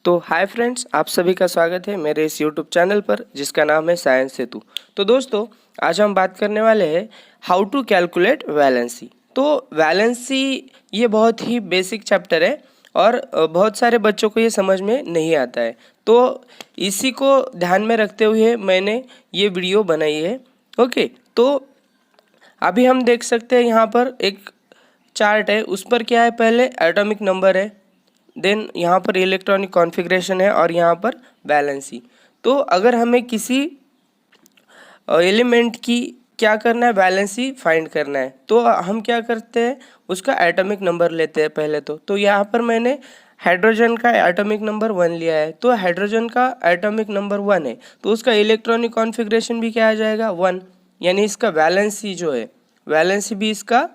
तो hi friends, आप सभी का स्वागत है मेरे इस यूट्यूब चैनल पर जिसका नाम है साइंस सेतु। तो दोस्तों, आज हम बात करने वाले हैं हाउ टू कैलकुलेट वैलेंसी। तो वैलेंसी ये बहुत ही बेसिक चैप्टर है और बहुत सारे बच्चों को ये समझ में नहीं आता है। तो इसी को ध्यान में रखते हुए मैंने ये वीडियो बनाई है। ओके, तो अभी हम देख सकते हैं यहाँ पर एक चार्ट है, उस पर क्या है, पहले एटॉमिक नंबर है, देन यहाँ पर इलेक्ट्रॉनिक कॉन्फ़िगरेशन है और यहाँ पर वैलेंसी। तो अगर हमें किसी एलिमेंट की क्या करना है, वैलेंसी फाइंड करना है, तो हम क्या करते हैं, उसका एटॉमिक नंबर लेते हैं पहले। तो यहाँ पर मैंने हाइड्रोजन का एटॉमिक नंबर 1 लिया है। तो हाइड्रोजन का एटॉमिक नंबर 1 है, तो उसका इलेक्ट्रॉनिक कॉन्फ़िगरेशन भी क्या आ जाएगा, 1। यानी इसका वैलेंसी जो है, वैलेंसी भी इसका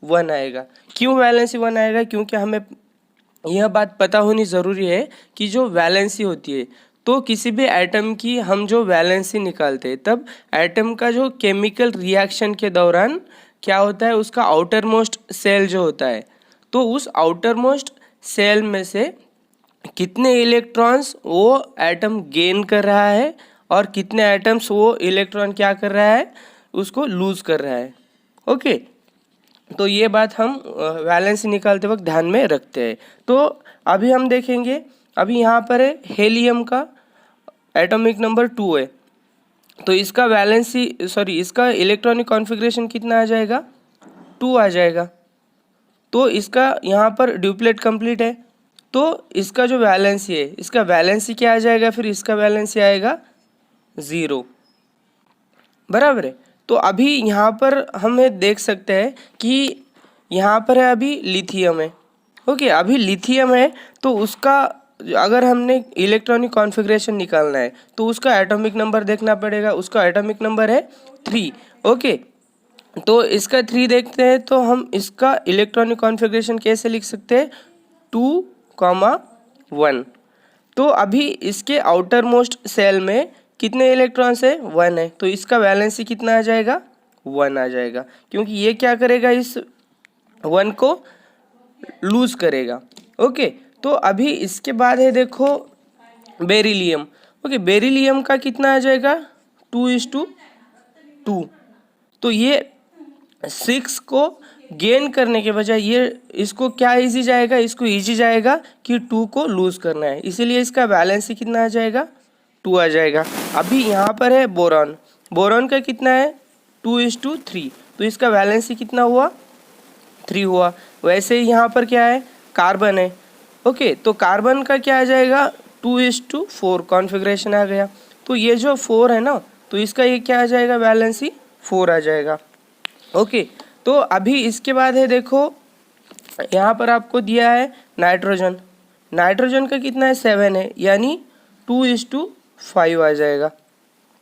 1 आएगा। क्यों वैलेंसी 1 आएगा? क्योंकि हमें यह बात पता होनी ज़रूरी है कि जो वैलेंसी होती है, तो किसी भी एटम की हम जो वैलेंसी निकालते हैं, तब एटम का जो केमिकल रिएक्शन के दौरान क्या होता है, उसका आउटर मोस्ट सेल जो होता है, तो उस आउटर मोस्ट सेल में से कितने इलेक्ट्रॉन्स वो एटम गेन कर रहा है और कितने एटम्स वो इलेक्ट्रॉन क्या कर रहा है, उसको लूज़ कर रहा है। ओके, तो ये बात हम वैलेंसी निकालते वक्त ध्यान में रखते हैं। तो अभी हम देखेंगे, अभी यहाँ पर है हेलियम का एटॉमिक नंबर 2 है, तो इसका इसका इलेक्ट्रॉनिक कॉन्फ़िगरेशन कितना आ जाएगा, 2 आ जाएगा। तो इसका यहाँ पर ड्यूप्लेट कंप्लीट है, तो इसका जो वैलेंसी है, इसका वैलेंसी क्या आ जाएगा, फिर इसका वैलेंसी आएगा 0, बराबर है। तो अभी यहाँ पर हमें देख सकते हैं कि यहाँ पर है अभी लिथियम है। ओके, अभी लिथियम है, तो उसका अगर हमने इलेक्ट्रॉनिक कॉन्फ़िगरेशन निकालना है तो उसका एटॉमिक नंबर देखना पड़ेगा। उसका एटॉमिक नंबर है 3। ओके, तो इसका 3 देखते हैं, तो हम इसका इलेक्ट्रॉनिक कॉन्फ़िगरेशन कैसे लिख सकते हैं, 2,1। तो अभी इसके आउटर मोस्ट सेल में कितने इलेक्ट्रॉन्स है, 1 है, तो इसका वैलेंसी कितना आ जाएगा, 1 आ जाएगा, क्योंकि ये क्या करेगा, इस 1 को लूज करेगा। ओके, तो अभी इसके बाद है देखो बेरिलियम। ओके, बेरिलियम का कितना आ जाएगा, 2:2। तो ये 6 को गेन करने के बजाय ये इसको क्या इजी जाएगा, इसको इजी जाएगा कि 2 को लूज करना है, इसीलिए इसका बैलेंस कितना आ जाएगा, 2 आ जाएगा। अभी यहाँ पर है बोरॉन। बोरॉन का कितना है, 2:3, तो इसका बैलेंस कितना हुआ, 3 हुआ। वैसे ही यहाँ पर क्या है, कार्बन है। ओके, तो कार्बन का क्या आ जाएगा, 2:4 कॉन्फ़िगरेशन आ गया। तो ये जो 4 है ना, तो इसका ये क्या आ जाएगा, बैलेंस 4 आ जाएगा। ओके, तो अभी इसके बाद है देखो, यहाँ पर आपको दिया है नाइट्रोजन। नाइट्रोजन का कितना है, 7 है, यानी 2:5 आ जाएगा।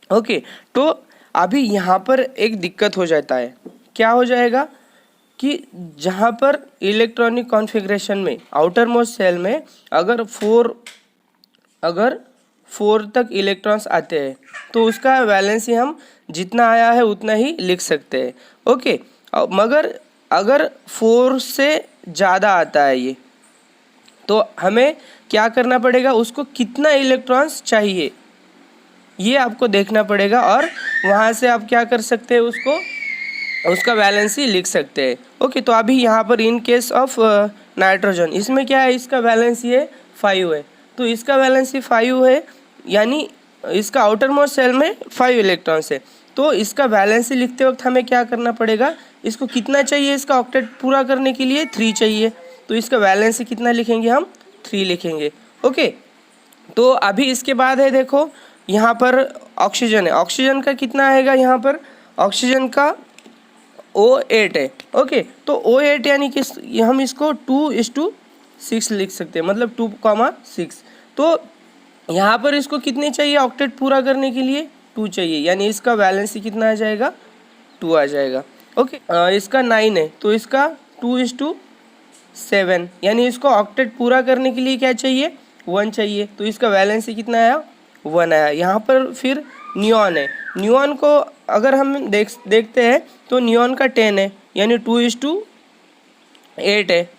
ओके, तो अभी यहाँ पर एक दिक्कत हो जाता है, क्या हो जाएगा कि जहाँ पर इलेक्ट्रॉनिक कॉन्फ़िगरेशन में आउटर मोस्ट सेल में अगर 4 तक इलेक्ट्रॉन्स आते हैं, तो उसका वैलेंसी हम जितना आया है उतना ही लिख सकते हैं। ओके, मगर अगर 4 से ज़्यादा आता है ये, तो हमें क्या करना पड़ेगा, उसको कितना इलेक्ट्रॉन्स चाहिए ये आपको देखना पड़ेगा, और वहाँ से आप क्या कर सकते हैं, उसका वैलेंसी लिख सकते हैं। ओके, तो अभी यहाँ पर इन केस ऑफ नाइट्रोजन, इसमें क्या है, इसका वैलेंसी है 5 है, तो इसका वैलेंसी 5 है, यानी इसका आउटर मोस्ट सेल में 5 इलेक्ट्रॉन्स है। तो इसका वैलेंसी लिखते वक्त हमें क्या करना पड़ेगा, इसको कितना चाहिए, इसका ऑक्टेट पूरा करने के लिए 3 चाहिए, तो इसका वैलेंसी कितना लिखेंगे, हम 3 लिखेंगे। ओके, तो अभी इसके बाद है देखो, यहाँ पर ऑक्सीजन है। ऑक्सीजन का कितना आएगा, यहाँ पर ऑक्सीजन का O8 है। ओके, तो O8 यानी कि हम इसको 2:6 लिख सकते हैं, मतलब 2,6। तो यहाँ पर इसको कितने चाहिए, ऑक्टेट पूरा करने के लिए 2 चाहिए, यानी इसका वैलेंसी कितना आ जाएगा, 2 आ जाएगा। ओके, इसका 9 है, तो इसका 2:7, यानी इसको ऑक्टेट पूरा करने के लिए क्या चाहिए, 1 चाहिए, तो इसका वैलेंसी कितना आया, 1 आया। यहाँ पर फिर नियॉन है। नियॉन को अगर हम देखते हैं, तो नियॉन का 10 है, यानी 2:8 है।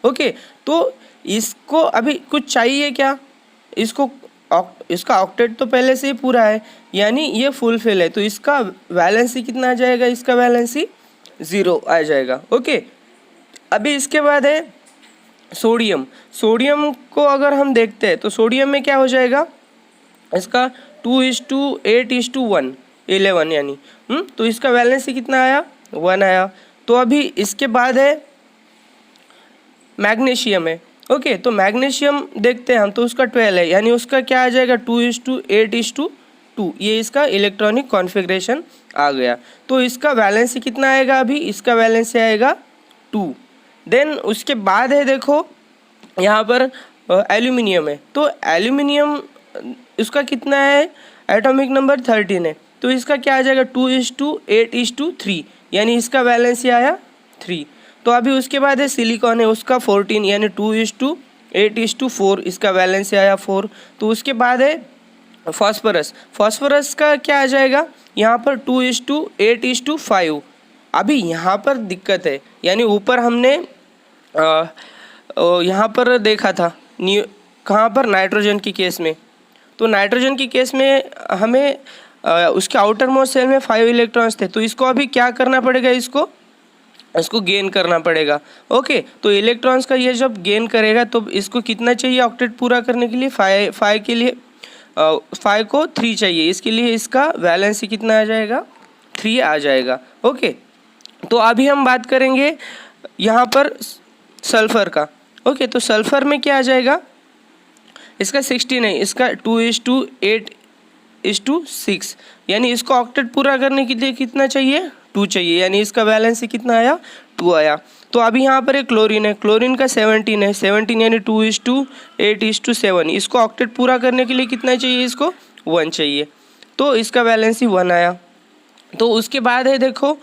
ओके, तो इसको अभी कुछ चाहिए क्या, इसका ऑक्टेट तो पहले से ही पूरा है, यानी ये फुलफिल है, तो इसका वैलेंसी कितना आ जाएगा, इसका वैलेंसी 0 आ जाएगा। ओके, अभी इसके बाद है सोडियम। सोडियम को अगर हम देखते हैं तो सोडियम में क्या हो जाएगा, इसका 2:8:1 11 यानी तो इसका वैलेंसी कितना आया, 1 आया। तो अभी इसके बाद है मैग्नीशियम है। ओके, तो मैग्नीशियम देखते हैं हम, तो उसका 12 है, यानी उसका क्या आ जाएगा 2:8:2, ये इसका इलेक्ट्रॉनिक कॉन्फ़िगरेशन आ गया। तो इसका वैलेंसी कितना आएगा, अभी इसका वैलेंसी आएगा 2। देन उसके बाद है देखो यहाँ पर एल्यूमिनियम है, तो एल्यूमिनियम इसका कितना है, एटॉमिक नंबर 13 है, तो इसका क्या आ जाएगा 2:8:3, यानी इसका वैलेंसी आया 3। तो अभी उसके बाद है सिलिकॉन है, उसका 14 यानी 2:8:4, इसका वैलेंसी आया 4। तो उसके बाद है फॉस्फोरस। फॉस्फोरस का क्या आ जाएगा यहाँ पर 2:8:5। अभी यहाँ पर दिक्कत है, यानी ऊपर हमने यहाँ पर देखा था कहाँ पर, नाइट्रोजन की केस में। तो नाइट्रोजन की केस में हमें उसके आउटर मोस्ट सेल में 5 इलेक्ट्रॉन्स थे, तो इसको अभी क्या करना पड़ेगा, इसको गेन करना पड़ेगा। ओके, तो इलेक्ट्रॉन्स का ये जब गेन करेगा तो इसको कितना चाहिए ऑक्टेट पूरा करने के लिए, 5 के लिए 5 को 3 चाहिए, इसके लिए इसका वैलेंसी कितना आ जाएगा, 3 आ जाएगा। ओके, तो अभी हम बात करेंगे यहाँ पर सल्फ़र का। ओके, तो सल्फ़र में क्या आ जाएगा, इसका 16 है, इसका 2:8:6, यानी इसको ऑक्टेट पूरा करने के लिए कितना चाहिए, 2 चाहिए, यानी इसका वैलेंसी कितना आया, 2 आया। तो अभी यहाँ पर एक क्लोरीन है, क्लोरीन का 17 है, 17 यानी 2:8:7, इसको ऑक्टेट पूरा करने के लिए कितना चाहिए, इसको 1 चाहिए, तो इसका वैलेंसी 1 आया। तो उसके बाद है देखो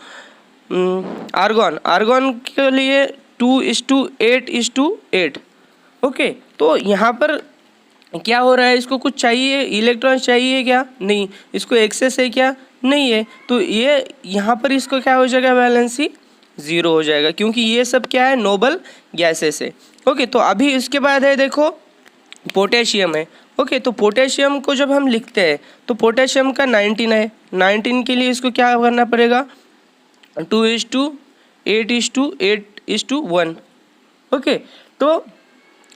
आर्गॉन। आर्गॉन के लिए 2:8:8। ओके, तो यहाँ पर क्या हो रहा है, इसको कुछ चाहिए, इलेक्ट्रॉन चाहिए क्या, नहीं, इसको एक्सेस है क्या, नहीं है, तो ये यहाँ पर इसको क्या हो जाएगा, वैलेंसी 0 हो जाएगा, क्योंकि ये सब क्या है, नोबल गैसेस है। ओके, तो अभी इसके बाद है देखो पोटेशियम है। ओके, तो पोटेशियम को जब हम लिखते हैं तो पोटेशियम का 19 है, 19 के लिए इसको क्या करना पड़ेगा, 2:8:8:1। ओके, तो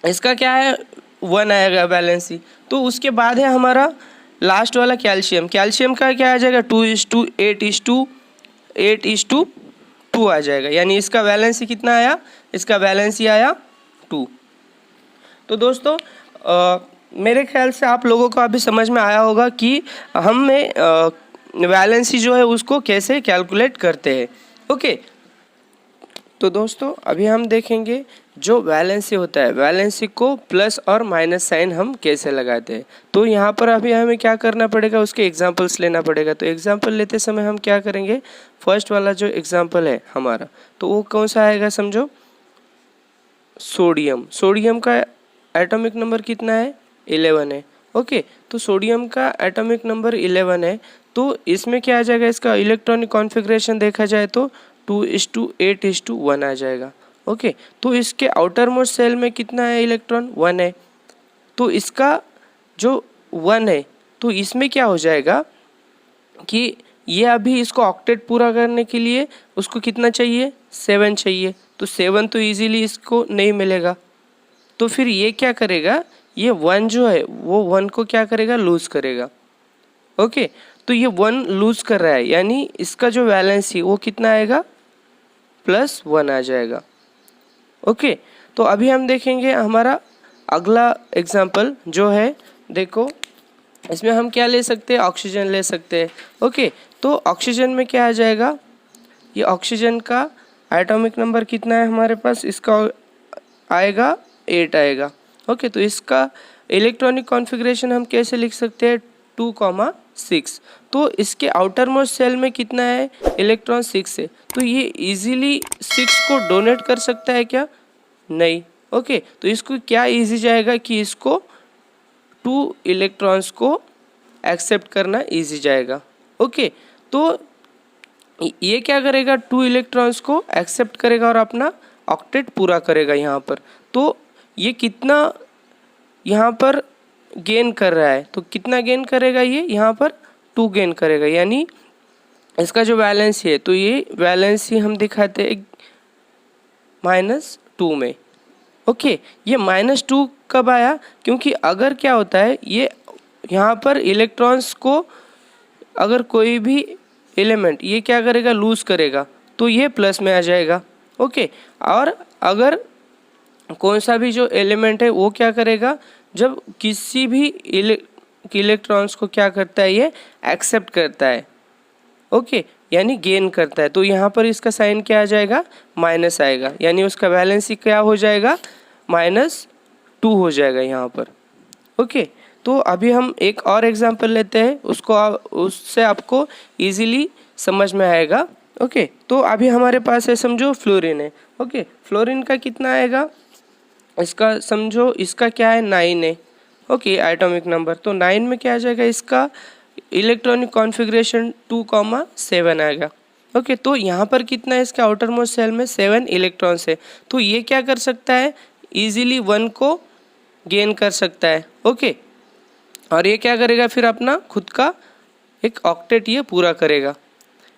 इसका क्या है, 1 आएगा वैलेंसी। तो उसके बाद है हमारा लास्ट वाला कैल्शियम। कैल्शियम का क्या आ जाएगा, 2:8:8:2 आ जाएगा, यानी इसका वैलेंसी कितना आया, इसका वैलेंसी आया 2। तो दोस्तों मेरे ख्याल से आप लोगों को अभी समझ में आया होगा कि हमें वैलेंसी जो है उसको कैसे कैलकुलेट करते हैं। ओके, तो दोस्तों अभी हम देखेंगे जो वैलेंसी होता है, वैलेंसी को प्लस और माइनस साइन हम कैसे लगाते हैं। तो यहाँ पर अभी हमें क्या करना पड़ेगा, उसके एग्जांपल्स लेना पड़ेगा। तो एग्जांपल लेते समय हम क्या करेंगे, फर्स्ट वाला जो एग्जांपल है हमारा, तो वो कौन सा आएगा, समझो सोडियम। सोडियम का एटॉमिक नंबर कितना है, 11 है। ओके, तो सोडियम का एटॉमिक नंबर 11 है, तो इसमें क्या आ जाएगा, इसका इलेक्ट्रॉनिक कॉन्फ़िगरेशन देखा जाए तो 2:8:1 आ जाएगा। ओके, तो इसके आउटर मोस्ट सेल में कितना है इलेक्ट्रॉन, 1 है, तो इसका जो 1 है तो इसमें क्या हो जाएगा कि ये अभी इसको ऑक्टेट पूरा करने के लिए उसको कितना चाहिए, 7 चाहिए, तो 7 तो इजीली इसको नहीं मिलेगा, तो फिर ये क्या करेगा, ये 1 जो है वो 1 को क्या करेगा, लूज करेगा। ओके, तो ये 1 लूज कर रहा है, यानी इसका जो वैलेंसी वो कितना आएगा, +1 आ जाएगा। ओके, तो अभी हम देखेंगे हमारा अगला एग्जाम्पल जो है, देखो इसमें हम क्या ले सकते हैं, ऑक्सीजन ले सकते हैं। ओके, तो ऑक्सीजन में क्या आ जाएगा, ये ऑक्सीजन का एटॉमिक नंबर कितना है हमारे पास, इसका आएगा 8 आएगा। ओके, तो इसका इलेक्ट्रॉनिक कॉन्फ़िगरेशन हम कैसे लिख सकते हैं, 2,6। तो इसके आउटर मोस्ट सेल में कितना है, इलेक्ट्रॉन 6 है, तो ये इजीली 6 को डोनेट कर सकता है क्या, नहीं। ओके, तो इसको क्या इजी जाएगा कि इसको 2 इलेक्ट्रॉन्स को एक्सेप्ट करना इजी जाएगा। ओके, तो ये क्या करेगा, 2 इलेक्ट्रॉन्स को एक्सेप्ट करेगा और अपना ऑक्टेट पूरा करेगा यहाँ पर। तो ये कितना यहाँ पर गेन कर रहा है, तो कितना गेन करेगा ये, यहाँ पर 2 गेन करेगा, यानी इसका जो बैलेंस है, तो ये बैलेंस ही हम दिखाते हैं -2 में। ओके, ये -2 कब आया, क्योंकि अगर क्या होता है, ये यहाँ पर इलेक्ट्रॉन्स को अगर कोई भी एलिमेंट ये क्या करेगा, लूज करेगा, तो ये प्लस में आ जाएगा। ओके, और अगर कौन सा भी जो एलिमेंट है वो क्या करेगा, जब किसी भी इलेक्ट्रॉन्स को क्या करता है, ये एक्सेप्ट करता है, ओके, यानी गेन करता है, तो यहाँ पर इसका साइन क्या आ जाएगा, माइनस आएगा, यानी उसका बैलेंस ही क्या हो जाएगा, -2 हो जाएगा यहाँ पर। ओके, तो अभी हम एक और एग्जांपल लेते हैं, उससे आपको इजीली समझ में आएगा। ओके, तो अभी हमारे पास है, समझो फ्लोरीन है। ओके, फ्लोरीन का कितना आएगा, इसका समझो, इसका क्या है, 9 है। ओके, एटॉमिक नंबर, तो 9 में क्या आ जाएगा, इसका इलेक्ट्रॉनिक कॉन्फ़िगरेशन 2,7 आएगा। ओके, तो यहाँ पर कितना है, इसका आउटर मोस्ट सेल में 7 इलेक्ट्रॉन्स है, तो ये क्या कर सकता है, इजीली 1 को गेन कर सकता है। ओके, और ये क्या करेगा, फिर अपना खुद का एक ऑक्टेट ये पूरा करेगा।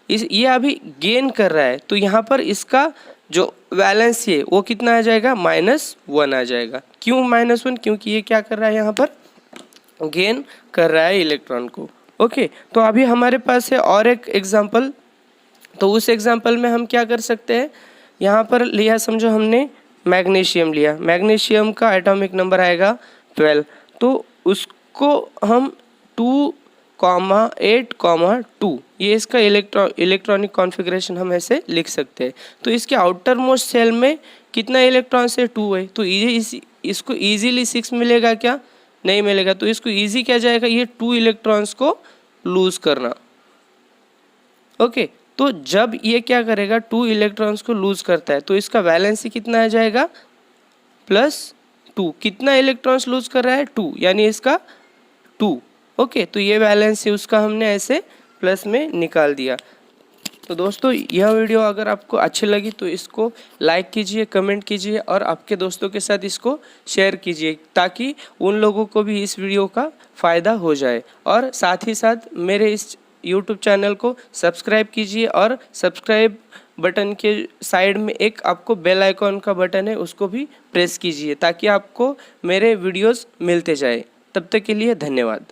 ये अभी गेन कर रहा है, तो यहाँ पर इसका जो बैलेंस है वो कितना आ जाएगा, -1 आ जाएगा। क्यों -1, क्योंकि ये क्या कर रहा है, यहाँ पर गेन कर रहा है इलेक्ट्रॉन को। ओके, तो अभी हमारे पास है और एक एग्जांपल, तो उस एग्जांपल में हम क्या कर सकते हैं, यहाँ पर लिया, समझो हमने मैग्नीशियम लिया, मैग्नीशियम का एटॉमिक नंबर आएगा 12, तो उसको हम 2,8,2 ये इसका इलेक्ट्रॉनिक कॉन्फ़िगरेशन हम ऐसे लिख सकते हैं। तो इसके आउटर मोस्ट सेल में कितना इलेक्ट्रॉन्स है, 2 है, तो इसको इजीली 6 मिलेगा क्या, नहीं मिलेगा, तो इसको इजी क्या जाएगा, ये 2 इलेक्ट्रॉन्स को लूज करना। ओके, तो जब ये क्या करेगा, 2 इलेक्ट्रॉन्स को लूज करता है, तो इसका वैलेंसी कितना आ जाएगा, +2। कितना इलेक्ट्रॉन्स लूज कर रहा है, 2, यानी इसका 2। ओके, तो ये बैलेंस है उसका, हमने ऐसे प्लस में निकाल दिया। तो दोस्तों, यह वीडियो अगर आपको अच्छी लगी तो इसको लाइक कीजिए, कमेंट कीजिए और आपके दोस्तों के साथ इसको शेयर कीजिए, ताकि उन लोगों को भी इस वीडियो का फ़ायदा हो जाए। और साथ ही साथ मेरे इस YouTube चैनल को सब्सक्राइब कीजिए, और सब्सक्राइब बटन के साइड में एक आपको बेल आइकॉन का बटन है, उसको भी प्रेस कीजिए, ताकि आपको मेरे वीडियोस मिलते जाए। तब तक के लिए धन्यवाद।